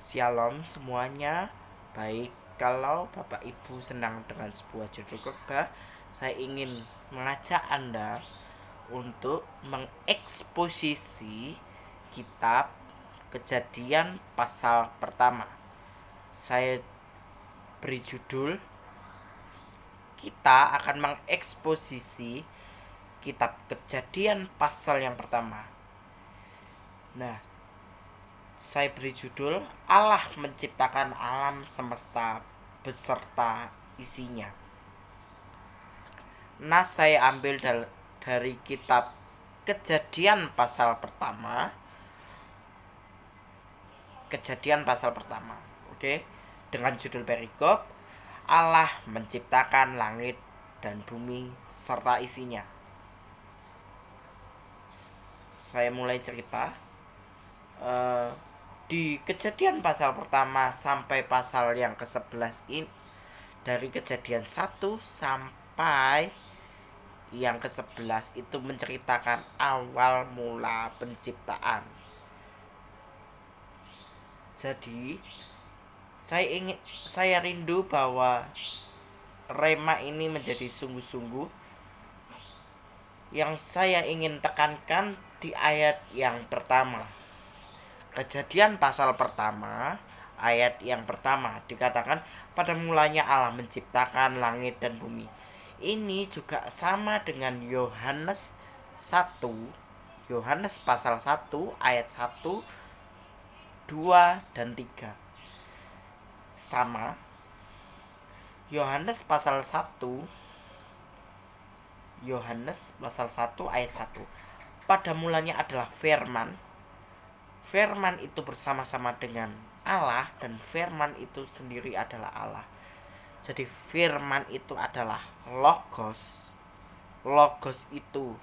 Shalom semuanya. Baik, kalau Bapak Ibu senang dengan sebuah judul khotbah, saya ingin mengajak Anda untuk mengeksposisi kitab Kejadian pasal pertama. Saya beri judul, kita akan mengeksposisi kitab Kejadian pasal yang pertama. Nah, saya beri judul Allah menciptakan alam semesta beserta isinya. Nah, saya ambil dari kitab Kejadian pasal pertama. Kejadian pasal pertama. Oke. Dengan judul perikop, Allah menciptakan langit dan bumi serta isinya. Saya mulai cerita. Di Kejadian pasal pertama sampai pasal yang ke-11 ini, dari Kejadian 1 sampai yang ke-11 itu menceritakan awal mula penciptaan. Jadi saya rindu bahwa rema ini menjadi sungguh-sungguh. Yang saya ingin tekankan di ayat yang pertama. Kejadian pasal pertama, ayat yang pertama dikatakan, pada mulanya Allah menciptakan langit dan bumi. Ini juga sama dengan Yohanes 1, Yohanes pasal 1 ayat 1, 2 dan 3. Sama. Yohanes pasal 1, Yohanes pasal 1 ayat 1. Pada mulanya adalah firman. Firman itu bersama-sama dengan Allah, dan firman itu sendiri adalah Allah. Jadi firman itu adalah logos. Logos itu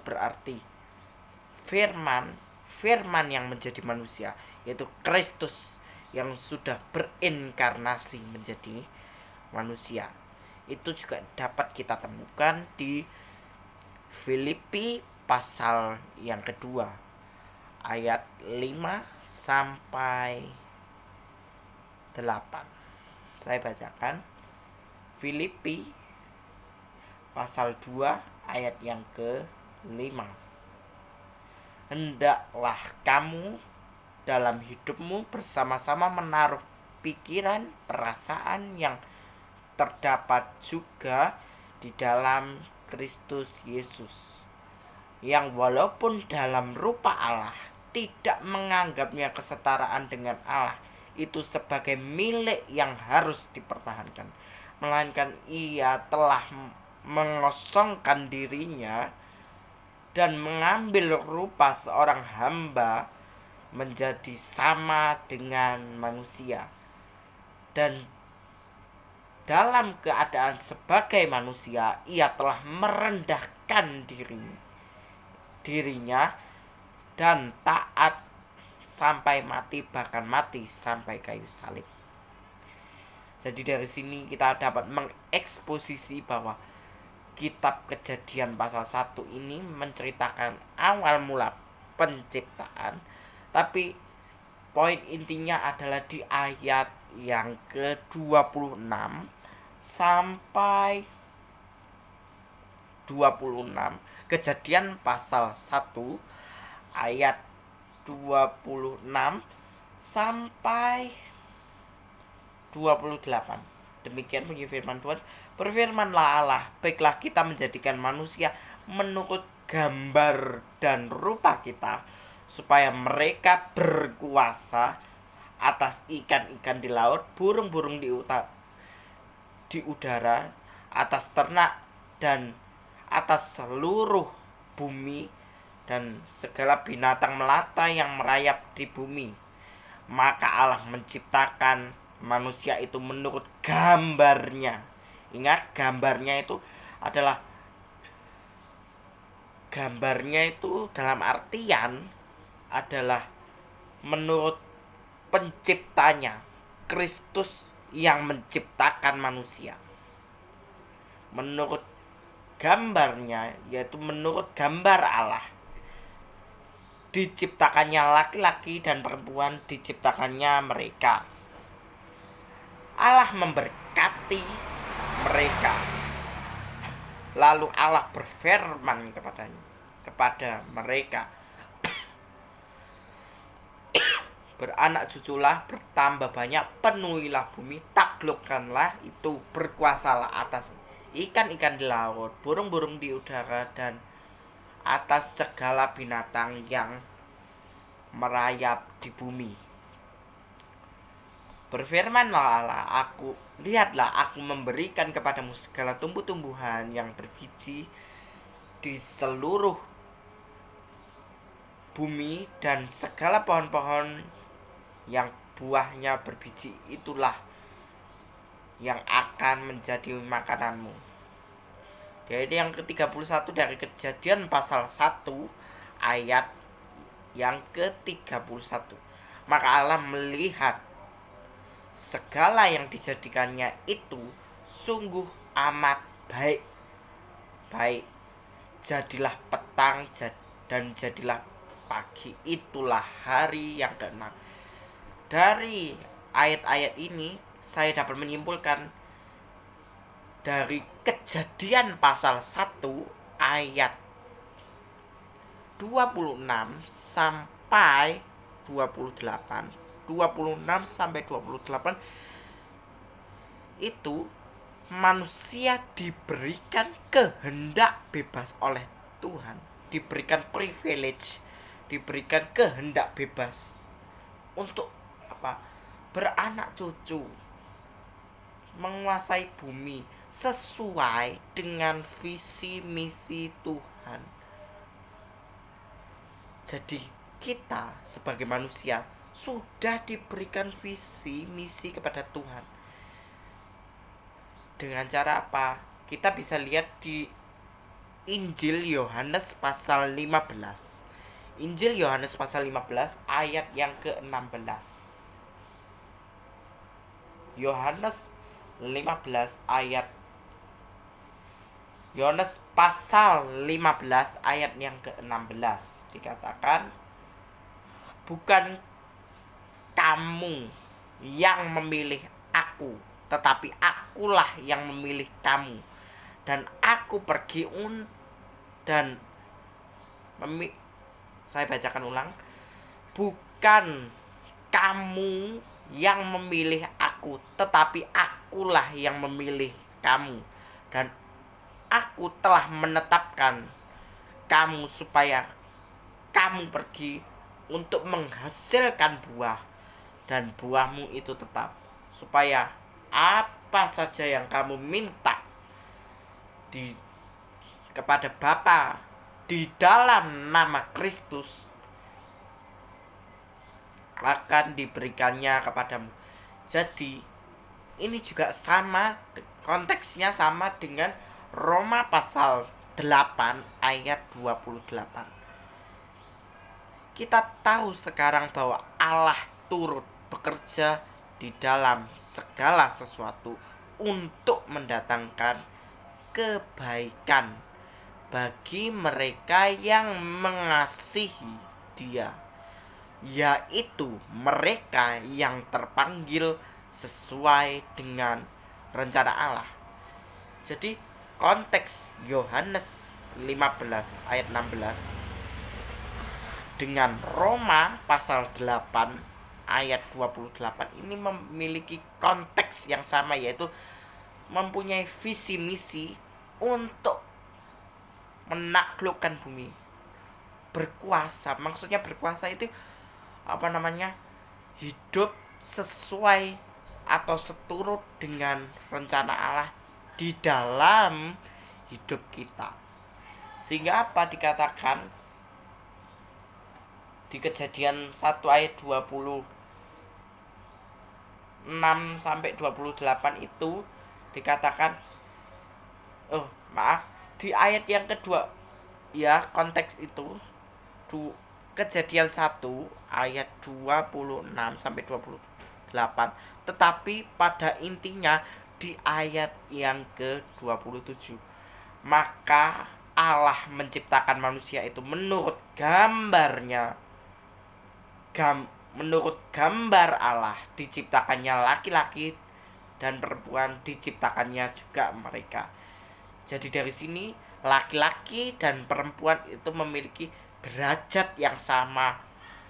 berarti firman yang menjadi manusia, yaitu Kristus yang sudah berinkarnasi menjadi manusia. Itu juga dapat kita temukan di Filipi pasal yang kedua, ayat 5 sampai 8. Saya bacakan. Filipi pasal 2 ayat yang ke-5. Hendaklah kamu dalam hidupmu bersama-sama menaruh pikiran, perasaan yang terdapat juga di dalam Kristus Yesus, yang walaupun dalam rupa Allah tidak menganggapnya kesetaraan dengan Allah itu sebagai milik yang harus dipertahankan, melainkan ia telah mengosongkan dirinya dan mengambil rupa seorang hamba menjadi sama dengan manusia, dan dalam keadaan sebagai manusia ia telah merendahkan dirinya dan taat sampai mati, bahkan mati sampai kayu salib. Jadi dari sini kita dapat mengeksposisi bahwa kitab Kejadian pasal 1 ini menceritakan awal mula penciptaan, tapi poin intinya adalah di ayat yang ke-26 sampai 26. Kejadian pasal 1 ayat 26 sampai 28. Demikian bunyi firman Tuhan. Berfirmanlah Allah, baiklah kita menjadikan manusia menurut gambar dan rupa kita, supaya mereka berkuasa atas ikan-ikan di laut, burung-burung di udara, atas ternak, dan atas seluruh bumi, dan segala binatang melata yang merayap di bumi. Maka Allah menciptakan manusia itu menurut gambarnya. Ingat, gambarnya itu dalam artian adalah menurut penciptanya, Kristus yang menciptakan manusia. Menurut gambarnya, yaitu menurut gambar Allah. diciptakannya laki-laki dan perempuan diciptakannya mereka. Allah memberkati mereka. Lalu Allah berfirman kepada mereka, beranak cuculah, bertambah banyak, penuhilah bumi, taklukkanlah itu, berkuasalah atas ikan-ikan di laut, burung-burung di udara, dan atas segala binatang yang merayap di bumi. Berfirmanlah Allah, lihatlah, aku memberikan kepadamu segala tumbuh-tumbuhan yang berbiji di seluruh bumi, dan segala pohon-pohon yang buahnya berbiji, itulah yang akan menjadi makananmu. Jadi yang ke-31 dari Kejadian pasal 1 ayat yang ke-31. Maka Allah melihat segala yang dijadikannya itu sungguh amat baik. Jadilah petang dan jadilah pagi. Itulah hari yang ke-6. Dari ayat-ayat ini saya dapat menyimpulkan dari Kejadian pasal 1 ayat 26 sampai 28, 26 sampai 28 itu manusia diberikan kehendak bebas oleh Tuhan, diberikan privilege, diberikan kehendak bebas untuk beranak cucu, menguasai bumi sesuai dengan visi misi Tuhan. Jadi kita sebagai manusia sudah diberikan visi misi kepada Tuhan. Dengan cara apa? Kita bisa lihat di Injil Yohanes pasal 15. Injil Yohanes pasal 15 ayat yang ke-16. Yohanes 15 ayat Yohanes pasal 15 ayat yang ke-16 dikatakan, bukan kamu yang memilih aku, tetapi akulah yang memilih kamu, dan aku pergi saya bacakan ulang. Bukan kamu yang memilih aku, tetapi akulah yang memilih kamu, dan aku telah menetapkan kamu supaya kamu pergi untuk menghasilkan buah, dan buahmu itu tetap, supaya apa saja yang kamu minta kepada Bapa di dalam nama Kristus akan diberikannya kepadamu. Jadi ini juga sama, konteksnya sama dengan Roma pasal 8 ayat 28. Kita tahu sekarang bahwa Allah turut bekerja di dalam segala sesuatu untuk mendatangkan kebaikan bagi mereka yang mengasihi Dia, yaitu mereka yang terpanggil sesuai dengan rencana Allah. Jadi konteks Yohanes 15 ayat 16 dengan Roma pasal 8 ayat 28 ini memiliki konteks yang sama, yaitu mempunyai visi misi untuk menaklukkan bumi, berkuasa. Maksudnya berkuasa itu hidup sesuai atau seturut dengan rencana Allah di dalam hidup kita. Sehingga dikatakan di Kejadian 1 ayat 26 sampai 28 itu dikatakan, di ayat yang kedua ya, konteks itu Kejadian 1 ayat 26 sampai 28, tetapi pada intinya di ayat yang ke-27, maka Allah menciptakan manusia itu menurut gambarnya, menurut gambar Allah diciptakannya laki-laki dan perempuan diciptakannya juga mereka. Jadi dari sini laki-laki dan perempuan itu memiliki derajat yang sama,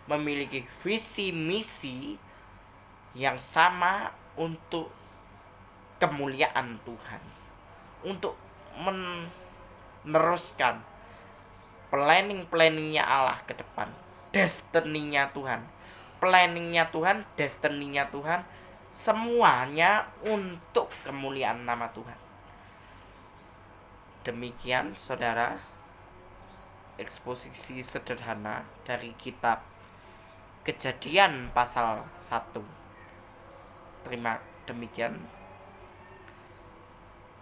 memiliki visi misi yang sama untuk kemuliaan Tuhan, untuk meneruskan planningnya Allah ke depan, destininya Tuhan, planningnya Tuhan, destininya Tuhan, semuanya untuk kemuliaan nama Tuhan. Demikian saudara, eksposisi sederhana dari kitab Kejadian pasal 1. Demikian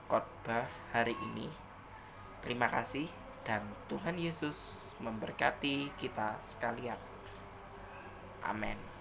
khotbah hari ini. Terima kasih dan Tuhan Yesus memberkati kita sekalian. Amin.